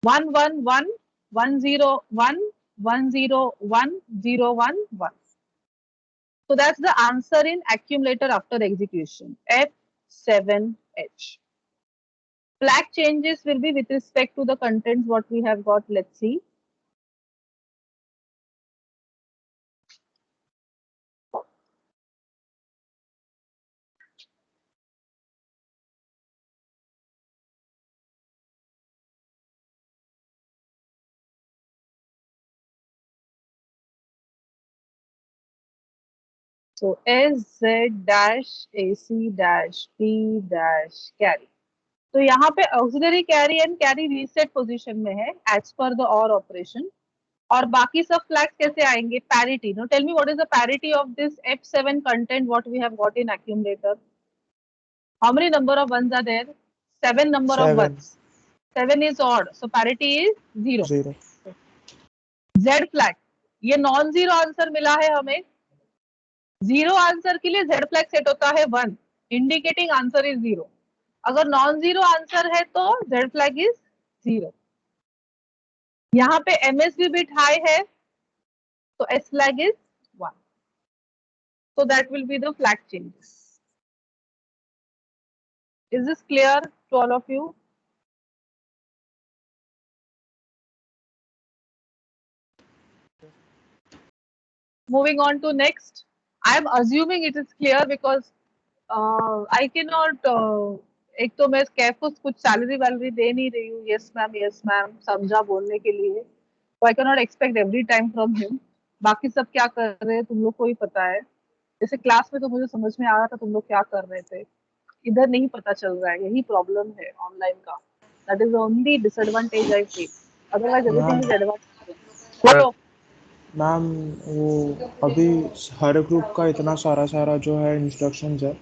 Speaker 1: 1 1 1, 1 0 1, 1 0 1, 0 1 1. So that's the answer in accumulator after execution, F7H. Flag changes will be with respect to the contents what we have got. Let's see. So SZ dash AC dash P dash carry. तो यहाँ पे auxiliary carry and carry reset position में है as per the OR operation. और बाकी सब flags कैसे आएंगे? Parity. Now tell me what is the parity of this F7 content what we have got in accumulator? How many number of ones are there? 7 number of
Speaker 2: 7
Speaker 1: ones. 7 is odd. So parity is 0.
Speaker 2: 0
Speaker 1: Z flag. ये non zero answer मिला है हमें. Zero answer के लिए Z flag set होता है 1, indicating answer is 0. अगर non zero answer है तो Z flag इज 0. यहाँ पे MSB बिट हाई है तो S flag is 1. So that will be the flag changes. Is this clear to all of you? Moving on to next. I am assuming it is clear because I cannot. एक तो मैं कैफुस कुछ salary वैलरी दे नहीं रही हूँ. Yes ma'am समझा बोलने के लिए. तो I can not expect every time from him. बाकी सब क्या कर रहे हैं तुम लोग को ही पता है. जैसे क्लास में तो मुझे समझ में आ रहा था तुम लोग क्या कर रहे थे. इधर नहीं पता चल रहा है. यही प्रॉब्लम है ऑनलाइन का. That is only disadvantage I feel. Otherwise everything is advantage. बोलो.
Speaker 2: मैम वो अभी हर ग्रुप का इतना सारा जो है इंस्ट्रक्शंस है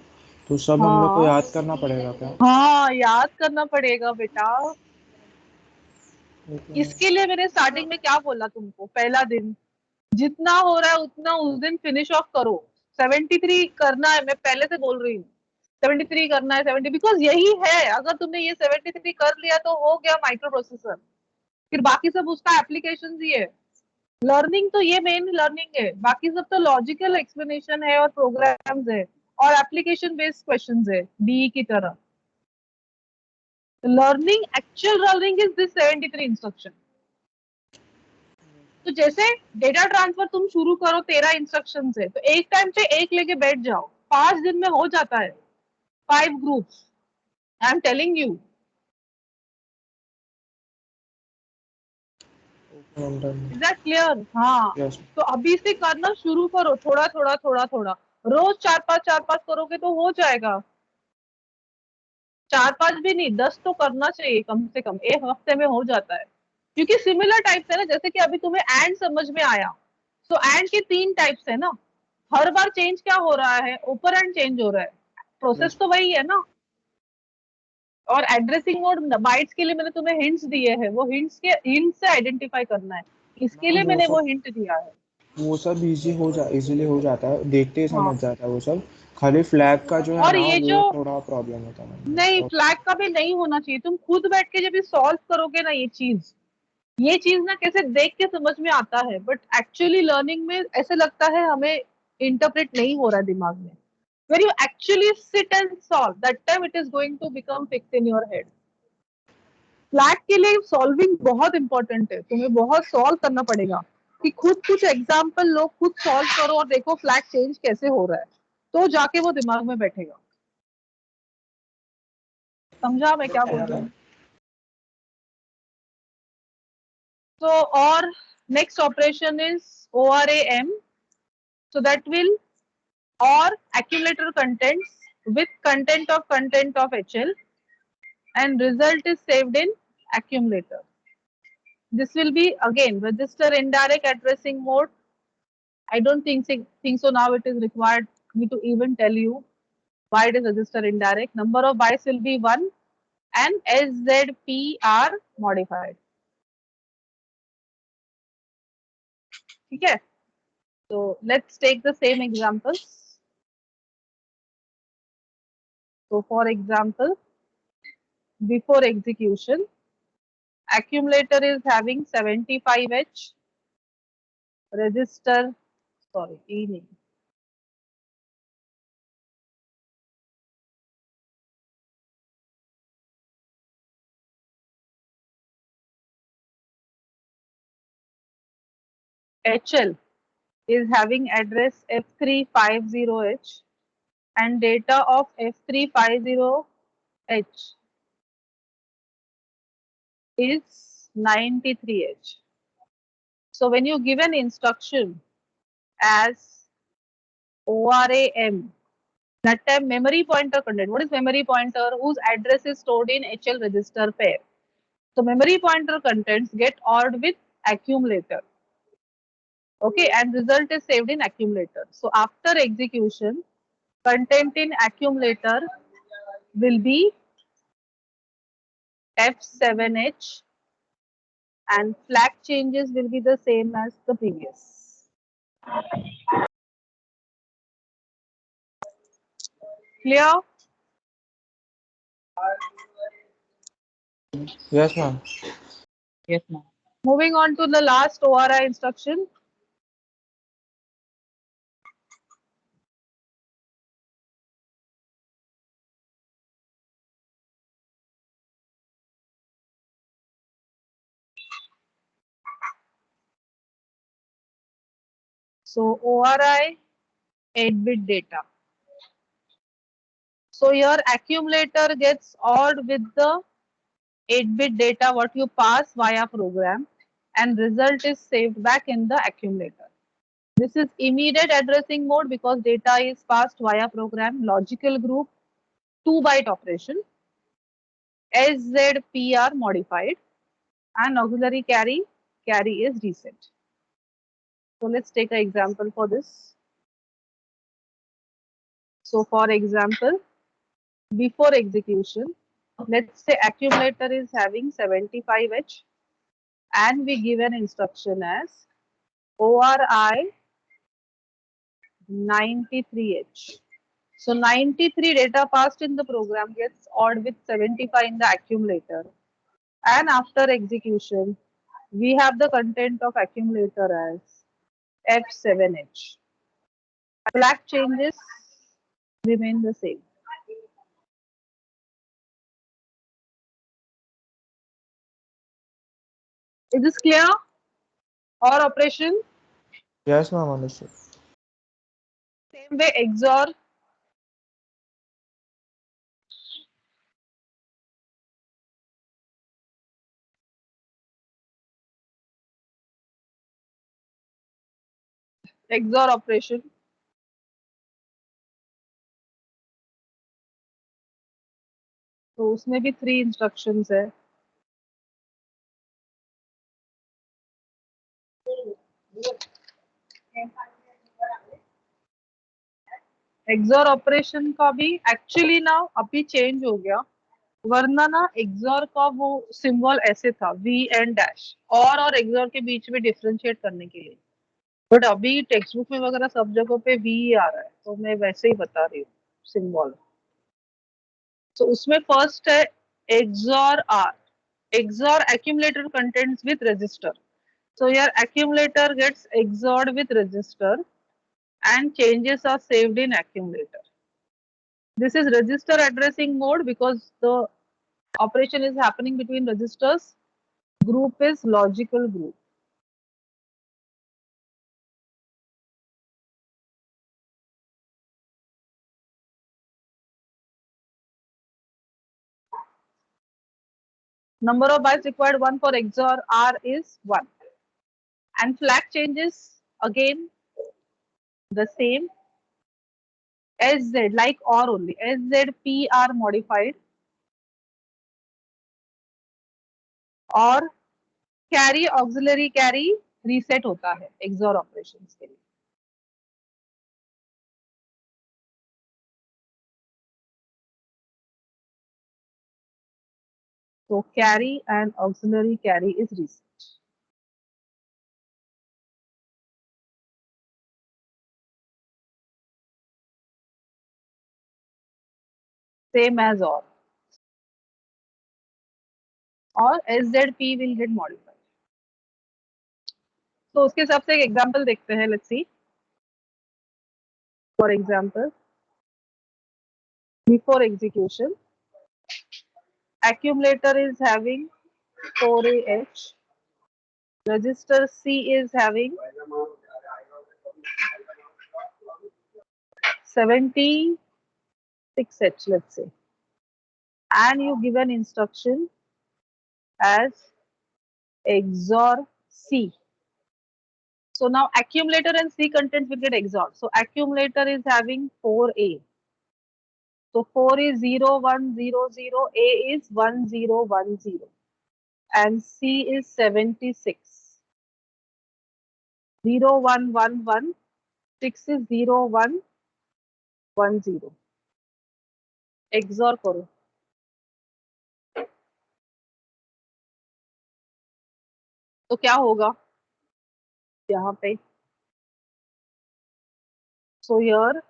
Speaker 2: तो सब हम लोग को
Speaker 1: हाँ
Speaker 2: याद करना पड़ेगा क्या?
Speaker 1: हाँ याद करना पड़ेगा बेटा.
Speaker 2: लेकिन
Speaker 1: इसके लिए मैंने स्टार्टिंग में क्या बोला तुमको. पहला दिन जितना हो रहा है उतना उस दिन फिनिश ऑफ करो. 73 करना है. मैं पहले से बोल रही हूँ 73 करना है. 70 बिकॉज यही है. अगर तुमने ये 73 कर लिया तो हो गया माइक्रो प्रोसेसर. फिर बाकी सब उसका एप्लीकेशन ही है. लर्निंग तो ये मेन लर्निंग है. बाकी सब तो लॉजिकल एक्सप्लेनेशन है और प्रोग्राम्स है और एप्लीकेशन बेस्ड क्वेश्चंस है डीई की तरह. Learning actual learning is this 73 instruction. तो जैसे डेटा ट्रांसफर तुम शुरू करो 13 इंस्ट्रक्शन से तो एक टाइम पे एक लेके बैठ जाओ. 5 दिन में हो जाता है. 5 groups. I am telling you. Is that clear? हाँ.
Speaker 2: यस
Speaker 1: तो अभी से करना शुरू करो. थोड़ा थोड़ा थोड़ा थोड़ा. रोज 4-5 करोगे तो हो जाएगा. 4-5 भी नहीं 10 तो करना चाहिए कम से कम. एक हफ्ते में हो जाता है. क्योंकि सिमिलर टाइप्स है ना. जैसे कि अभी तुम्हें एंड समझ में आया. तो एंड के 3 टाइप्स है ना. हर बार चेंज क्या हो रहा है? ऊपर एंड चेंज हो रहा है. प्रोसेस तो वही है ना. और एड्रेसिंग मोड बाइट्स के लिए मैंने तुम्हें हिंट्स दिए हैं. वो हिंट्स से आइडेंटिफाई करना है. इसके लिए
Speaker 2: मैम
Speaker 1: मैंने वो हिंट दिया है.
Speaker 2: वो सब इजीली हो जाता है. देखते ही
Speaker 1: हाँ.
Speaker 2: समझ जाता है वो सब. खाली फ्लैग का जो है
Speaker 1: और
Speaker 2: ना
Speaker 1: ये जो
Speaker 2: वो थोड़ा प्रॉब्लम होता है
Speaker 1: नहीं
Speaker 2: मैम.
Speaker 1: फ्लैग का भी नहीं होना चाहिए. तुम खुद बैठ के जब भी सॉल्व करोगे ना ये चीज ना कैसे देख के समझ में आता है. बट एक्चुअली लर्निंग में ऐसे लगता है हमें इंटरप्रेट नहीं हो रहा है दिमाग में. when you actually sit and solve that time it is going to become fixed in your head. Flag के लिए सॉल्विंग बहुत इंपॉर्टेंट है. तुम्हें बहुत सॉल्व करना पड़ेगा कि खुद कुछ एग्जाम्पल लो खुद सॉल्व करो और देखो फ्लैग चेंज कैसे हो रहा है. तो जाके वो दिमाग में बैठेगा. समझा मैं क्या बोल रही हूँ? तो और next operation is ORAM. so that will or accumulator contents with content of HL and result is saved in accumulator. This will be again register indirect addressing mode. I don't think so now it is required me to even tell you why it is register indirect. Number of bytes will be 1 and SZP are modified. Okay. So let's take the same examples. So for example, before execution, accumulator is having 75H, register, sorry, E नहीं. HL is having address F350H and data of F350H is 93H. So when you give an instruction as ORAM. That time memory pointer content. What is memory pointer? Whose address is stored in HL register pair. So memory pointer contents get ORed with accumulator. Okay, and result is saved in accumulator. So after execution, content in accumulator will be F7H and flag changes will be the same as the previous. Clear?
Speaker 2: Yes, ma'am.
Speaker 1: Yes, ma'am. Moving on to the last ORI instruction. So ORI 8-bit data. So your accumulator gets ORed with the 8-bit data what you pass via program and result is saved back in the accumulator. This is immediate addressing mode because data is passed via program, logical group, 2-byte operation, SZPR modified and auxiliary carry is reset. So let's take an example for this. So for example, before execution, let's say accumulator is having 75H and we give an instruction as ORI 93H. So 93 data passed in the program gets ORed with 75 in the accumulator. And after execution, we have the content of accumulator as F7H. Flag changes remain the same. Is this clear? Or operation?
Speaker 2: Yes, ma'am, understood.
Speaker 1: Same way XOR. XOR operation. तो उसमें भी 3 instructions है. XOR operation का भी actually ना अभी change हो गया, वरना ना XOR का वो सिंबल ऐसे था V एंड डैश और XOR के बीच में डिफरेंशिएट करने के लिए, बट अभी टेक्स्ट बुक में वगैरह सब जगह पे V ही आ रहा है, तो मैं वैसे ही बता रही हूँ सिंबल. तो उसमें फर्स्ट है XOR R. XOR accumulator contents with register. So your accumulator gets XORed with register and changes are saved in accumulator. This is register addressing mode because the operation is happening between registers. Group is logical group. Number of bytes required 1 for XOR R is 1. And flag changes again the same. SZ like OR only. SZPR modified और carry auxiliary carry reset होता है XOR operations के लिए. So carry and auxiliary carry is reset. Same as OR. Or SZP will get modified. तो उसके हिसाब से एक एग्जांपल देखते हैं. Let's see. For example, before execution, accumulator is having 4AH, register C is having 76H, let's say, and you give an instruction as XOR C. So now accumulator and C content will get XOR. So accumulator is having 4A. So 4 is 0, 1, 0, 0. A is 1, 0, 1, 0. And C is 76. 0, 1, 1, 1. 6 is 0, 1, 1, 0. XOR करो. तो क्या होगा यहाँ पे? So here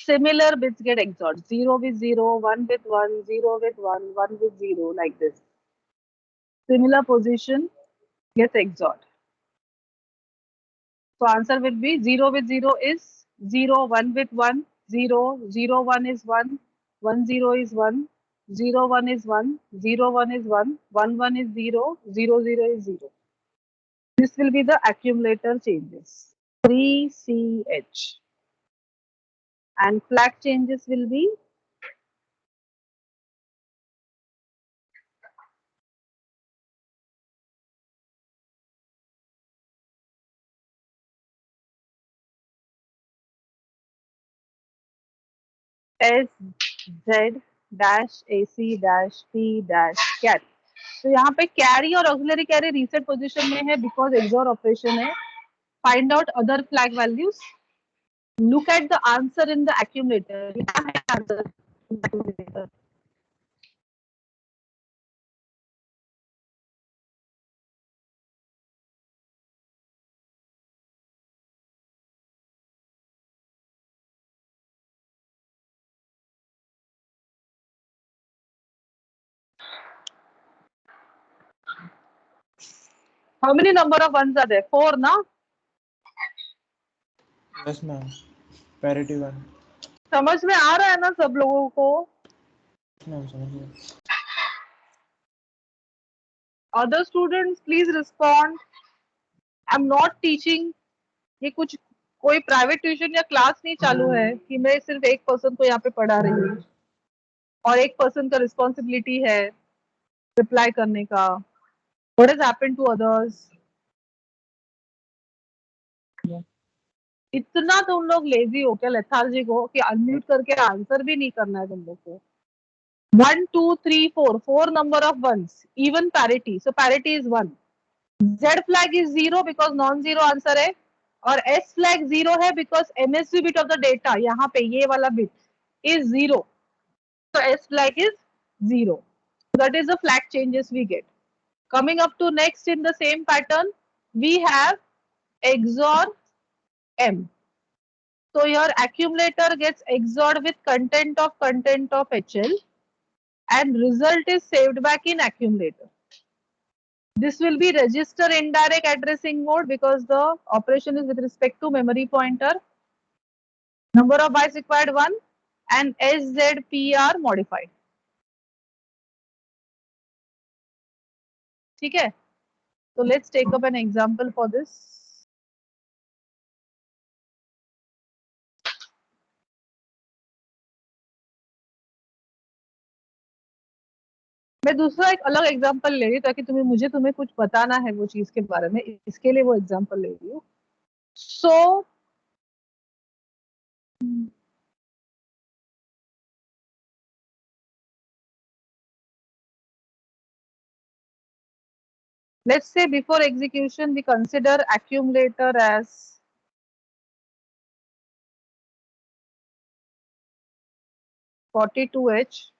Speaker 1: similar bits get XORed. 0 with 0, 1 with 1, 0 with 1, 1 with 0, like this. Similar position gets XORed. So answer will be 0 with 0 is 0, 1 with 1, 0, 0, 1 is 1, 1, 0 is 1, 0, 1 is 1, 0, 1 is 1, 1, 1 is 0, 0, 0 is 0. This will be the accumulator changes. 3CH. And flag changes will be S Z dash AC dash P dash carry. तो यहाँ पे carry और auxiliary carry reset position में है because XOR operation है. Find out other flag values. Look at the answer in the accumulator. क्या है answer in the accumulator? How many number of ones are there? 4 ना?
Speaker 2: Yes, ma'am. Parity 1.
Speaker 1: समझ में आ रहा है ना सब लोगों को?
Speaker 2: Ma'am, समझ गया.
Speaker 1: Other students, please respond. I'm not teaching. ये कुछ कोई प्राइवेट ट्यूशन या क्लास नहीं चालू है कि मैं सिर्फ एक पर्सन को यहाँ पे पढ़ा रही हूँ और एक पर्सन का रिस्पॉन्सिबिलिटी है रिप्लाई करने का. What has happened to others? इतना तुम लोग लेजी हो क्या, लेथार्जिक हो कि अनम्यूट करके आंसर भी नहीं करना है तुम लोग को. 1 2 3 4 4 number of ones, even parity. So parity is 1. Z flag is 0 because non zero answer है और S flag 0 है because MSB bit of the data यहाँ पे ये वाला bit is 0. So S flag is 0. That is the flag changes we get. Coming up to next in the same pattern, we have XOR M. So your accumulator gets XORed with content of HL and result is saved back in accumulator. This will be register indirect addressing mode because the operation is with respect to memory pointer. Number of bytes required 1 and SZP are modified. ठीक है? So let's take up an example for this. मैं दूसरा एक अलग example ले रही हूँ ताकि तुम्हें कुछ बताना है वो चीज के बारे में, इसके लिए वो एग्जांपल ले रही हूँ. So let's say before execution we consider accumulator as (42H).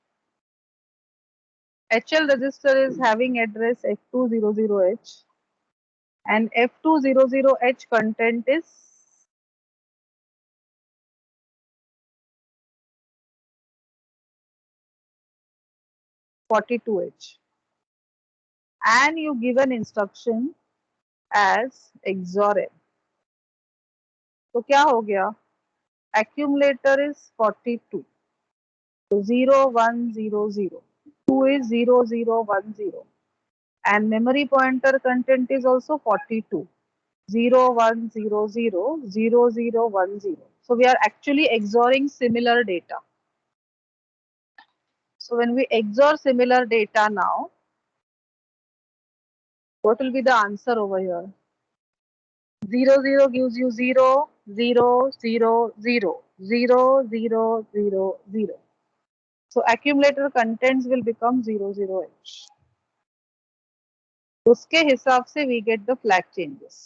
Speaker 1: HL register is having address F200H and F200H content is 42H and you give an instruction as XOR M. तो क्या हो गया? Accumulator is 42. So 0 1 0 0. 2 is 0 0 1 0 and memory pointer content is also 42. 0 1 0 0 0 0 1 0. So we are actually XORing similar data. So when we XOR similar data now, what will be the answer over here? 0 0 gives you 0 0 0 0 0 0 0 0. So accumulator contents will become 0 0 H. उसके हिसाब से we get the flag changes.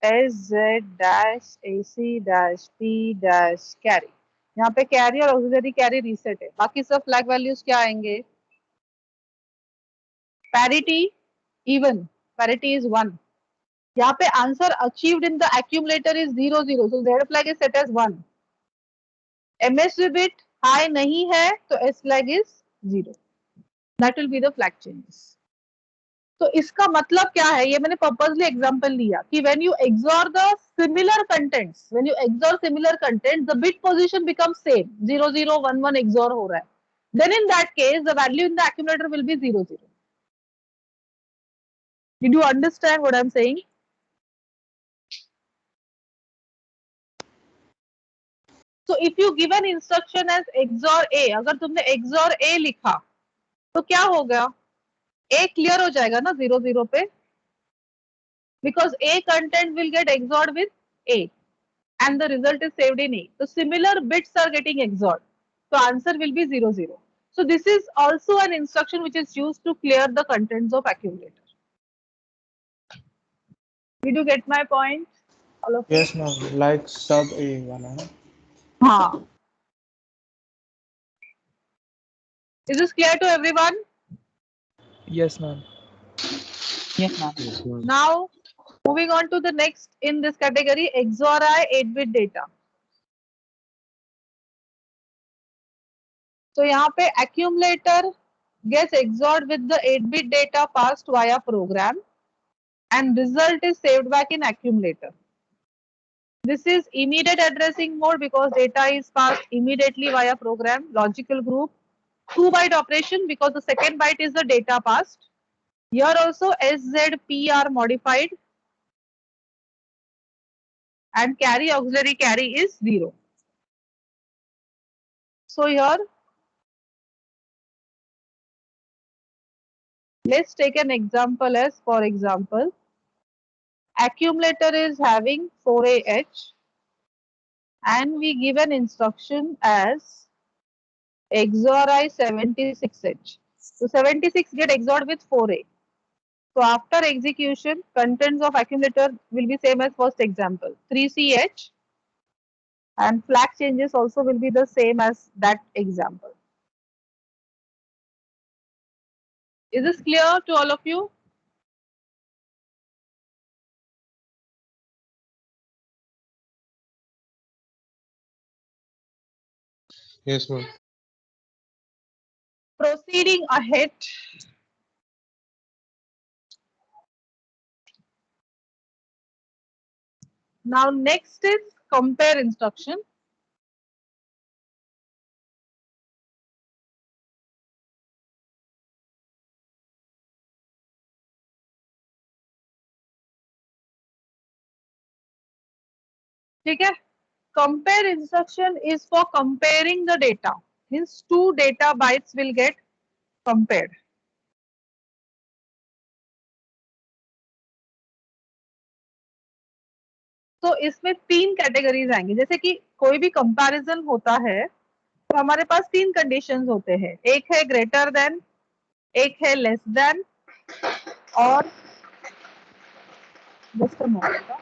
Speaker 1: S Z dash AC dash P dash carry. यहाँ पे carry और auxiliary carry reset है, बाकी सब flag values क्या आएंगे? Parity, even, parity is 1. यहाँ पे answer achieved in the accumulator is 0 0, so Z flag is set as 1. MSB bit high नहीं है तो S flag is 0. That will be the flag changes. तो इसका मतलब क्या है, ये मैंने पर्पसली एग्जांपल लिया कि when you XOR the similar contents, when you XOR similar contents the bit position becomes same. 0 0 1 1 XOR हो रहा है, then in that case the value in the accumulator will be 0 0. Did you understand what I'm saying? So if you give an instruction as XOR A, अगर तुमने XOR A लिखा तो क्या होगा? A clear हो जाएगा ना 0 0 पे, because A content will get XORed with A and the result is saved in A. So similar bits are getting XORed. So answer will be 0 0. So this is also an instruction which is used to clear the contents of accumulator. Did you get my point? All of you?
Speaker 2: Yes, ma'am. Like sub A वाला ना?
Speaker 1: हाँ. Is this clear to everyone?
Speaker 2: Yes, ma'am.
Speaker 4: Yes, ma'am.
Speaker 1: Now, moving on to the next in this category, Xori 8-bit data. So यहाँ पे accumulator gets XORed with the 8-bit data passed via program and result is saved back in accumulator. This is immediate addressing mode because data is passed immediately via program. Logical group, 2-byte operation because the second byte is the data passed. Here also SZP are modified and carry auxiliary carry is 0. So here let's take an example as, for example, accumulator is having 4AH and we give an instruction as Xori 76H. So 76 get XORed with 4A. So after execution, contents of accumulator will be same as first example, 3CH, and flag changes also will be the same as that example. Is this clear to all of you?
Speaker 4: Yes, ma'am.
Speaker 1: Proceeding ahead. Now next is compare instruction. ठीक है? Compare instruction is for comparing the data. Hence 2 data bytes will get compared. तो इसमें 3 categories आएंगे. जैसे कि कोई भी comparison होता है तो हमारे पास 3 कंडीशंस होते हैं. एक है ग्रेटर देन, एक है लेस देन और जस्ट अ मोमेंट.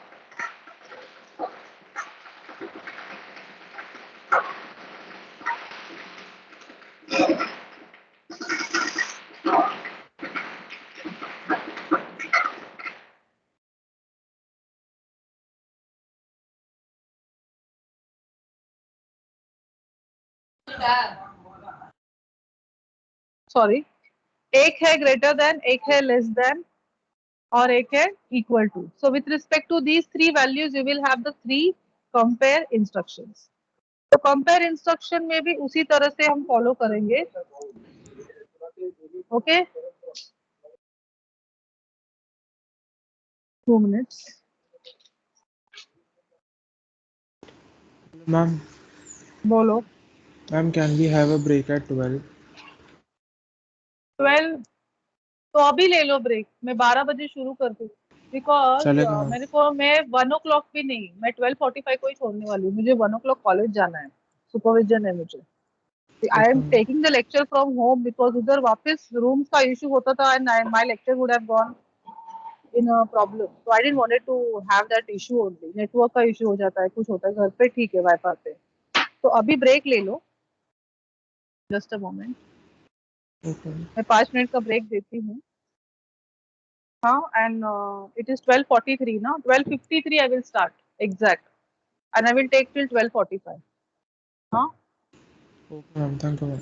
Speaker 1: सॉरी, एक है ग्रेटर देन, एक है लेस देन और एक है equal to. So with respect to these 3 values you will have the 3 compare instructions. तो कंपेयर इंस्ट्रक्शन में भी उसी तरह से हम फॉलो करेंगे. Okay, 2 minutes.
Speaker 2: Ma'am.
Speaker 1: बोलो.
Speaker 2: Ma'am, can we have a break at 12?
Speaker 1: 12 तो अभी ले लो ब्रेक, मैं 12 बजे शुरू करती हूँ बिकॉज
Speaker 2: चलेगा मैम।
Speaker 1: मैं 1 o'clock भी नहीं, मैं 12:45 को ही छोड़ने वाली हूँ, मुझे 1 o'clock कॉलेज जाना है, सुपरविजन है मुझे। I am
Speaker 2: okay
Speaker 1: taking the lecture from home because उधर वापस रूम्स का इशू होता था and my lecture would have gone in a problem, so I didn't wanted to have that issue only. Network का issue हो जाता है, कुछ होता है घर पे, ठीक है वाईफाई पे। तो अभी ब्रेक ले लो, जस्ट अ मोमेंट,
Speaker 2: ओके
Speaker 1: मैं 5 मिनट का ब्रेक देती हूँ। हाँ, एंड it is 12:43 ना, 12:53 I will start exact and I will take till 12:45. हाँ
Speaker 2: okay ma'am, thank you ma'am.